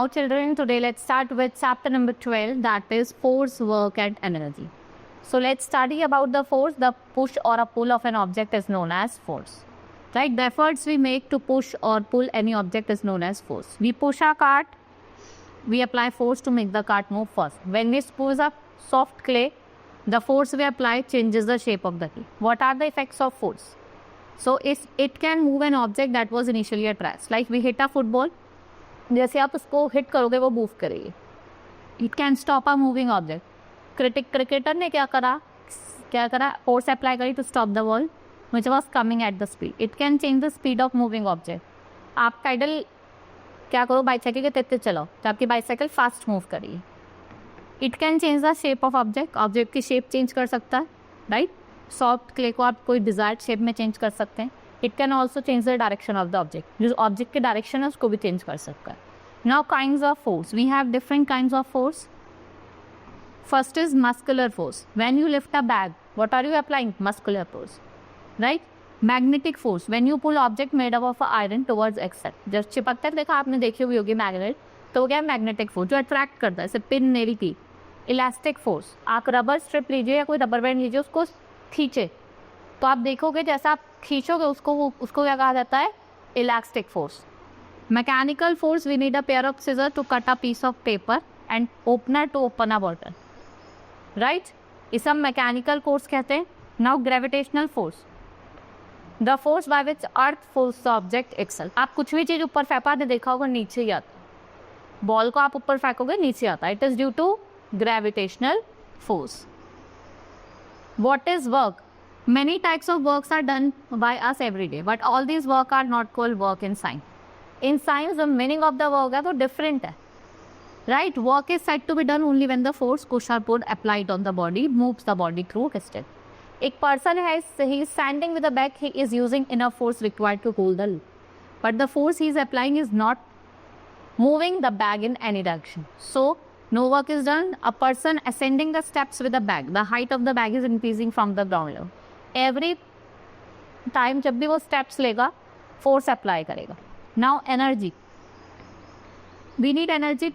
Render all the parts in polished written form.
children, today let's start with chapter number 12, that is force, work and energy. So let's study about the force. The push or a pull of an object is known as force. Right? The efforts we make to push or pull any object is known as force. We push a cart, we apply force to make the cart move first. When we squeeze up soft clay, the force we apply changes the shape of the clay. What are the effects of force? So it can move an object that was initially at rest. Like we hit a football, जैसे आप उसको hit करोगे वो move करेगी. It can stop a moving object. Cricketer ने क्या करा force apply करी to stop the ball which was coming at the speed. It can change the speed of moving object. आप पैडल क्या करो, बाईसाइकिल के तेज चलाओ तो आपकी बाईसाइकिल फास्ट मूव करेगी. It can change the shape of object की शेप चेंज कर सकता है. राइट, सॉफ्ट क्ले को आप कोई डिजायर्ड शेप में चेंज कर सकते हैं. It can also change the direction of the object. जो ऑब्जेक्ट की डायरेक्शन है उसको भी चेंज कर सकता है. Now kinds of force, we have different kinds of force. First is muscular force. When you lift a bag, what are you applying? Muscular force. Right. Magnetic force, when you pull object made up of iron towards एक्सेल. जब चिपकता है, देखा आपने देखी हुई होगी magnet, तो वो क्या है? मैग्नेटिक फोर्स, जो अट्रैक्ट करता है, जैसे पिन नेल की. इलास्टिक फोर्स, आप रबर स्ट्रिप लीजिए या कोई रबर बैंड लीजिए, उसको खींचे तो आप देखोगे जैसा आप खींचोगे उसको क्या कहा जाता है? Elastic force. Mechanical force, we need a pair of scissor to cut a piece of paper and opener to open a bottle. Right, इसे हम मैकेनिकल फोर्स कहते हैं. Now gravitational force, the force by which earth pulls the object itself. आप कुछ भी चीज ऊपर फेंका आपने देखा होगा नीचे ही आता. बॉल को आप ऊपर फेंकोगे नीचे आता है. It is due to gravitational force. What is work? Many types of works are done by us every day, but all these work are not called work in science. In science, the meaning of the work है तो different है. Right? Work is said to be done only when the force push or pull applied on the body moves the body through a step. एक person है, he is standing with the back, he is using enough force required to hold the loop, but the force he is applying is not moving the bag in any direction. So no work is done. A person ascending the steps with a bag, the height of the bag is increasing from the ground level. Every time जब भी वो steps लेगा, force apply करेगा. Now energy. We need energy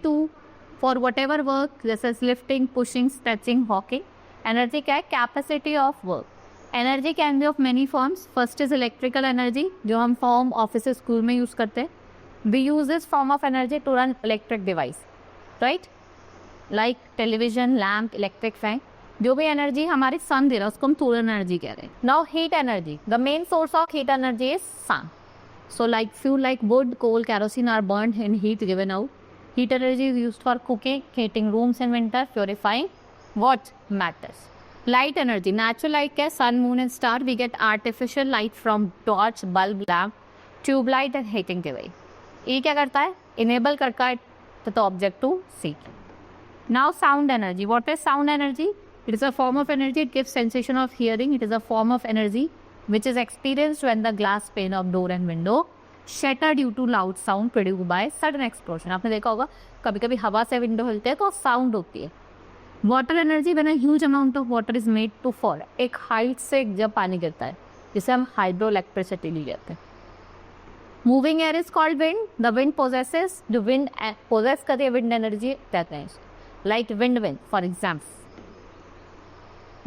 for whatever work, जैसे lifting, pushing, stretching, walking. Energy क्या है? Capacity of work. Energy can be of many forms. First is electrical energy, जो हम form office school में use करते हैं. We use this form of energy to run electric device. Right? Like television, lamp, electric fan. जो भी energy हमारी सन दे रहा है उसको हम सोलर एनर्जी कह रहे हैं. Now heat energy, the main source of heat energy is sun. So like fuel like wood, coal, kerosene are burned in heat given out. Heat energy is used for cooking, heating rooms in winter, purifying what matters. Light energy, natural light क्या? sun, moon and star. We get artificial light from torch, bulb, lamp, tube light and heating device. ये क्या करता है? Enable करता है the object to see. Now sound energy. What is sound energy? It is a form of energy. It gives sensation of hearing. It is a form of energy which is experienced when the glass pane of door and window shatter due to loud sound produced by sudden explosion. आपने देखा होगा कभी कभी हवा से window हिलते हैं तो साउंड होती है. Water energy, when a huge amount of water is made to fall. एक हाइट से जब पानी गिरता है जिसे हम हाइड्रो इलेक्ट्रिसिटी ले जाते हैं. Moving air is called wind. The wind possesses, जो विंड पोजेस करती है विंड एनर्जी कहते हैं. Like wind, for example.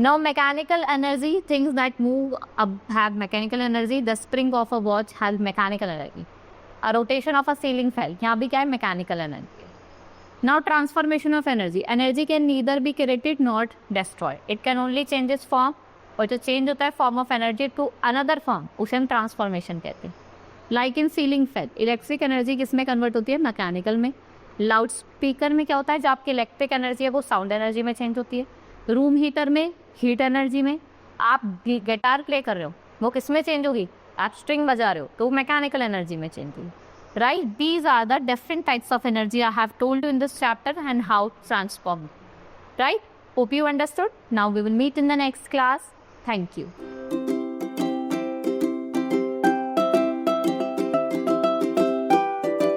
Now mechanical energy, things that move have mechanical energy. The spring of a watch has mechanical energy. A rotation of a ceiling fan, यहाँ भी क्या है? Mechanical energy. Now transformation of energy. Energy can neither be created nor destroyed. It can only change its form. और जो change होता है form of energy to another form, उसे हम transformation कहते हैं. Like in ceiling fan, electric energy किसमें convert होती है? Mechanical में. लाउड स्पीकर में क्या होता है? जो आपकी इलेक्ट्रिक एनर्जी है वो साउंड एनर्जी में चेंज होती है. रूम हीटर में हीट एनर्जी में. आप गिटार प्ले कर रहे हो, वो किस में चेंज होगी? आप स्ट्रिंग बजा रहे हो तो मैकेनिकल एनर्जी में चेंज होगी. Right, these are the different types of energy I have told you in this chapter and how transform. Right, hope you understood. Now we will meet in the next class. Thank you.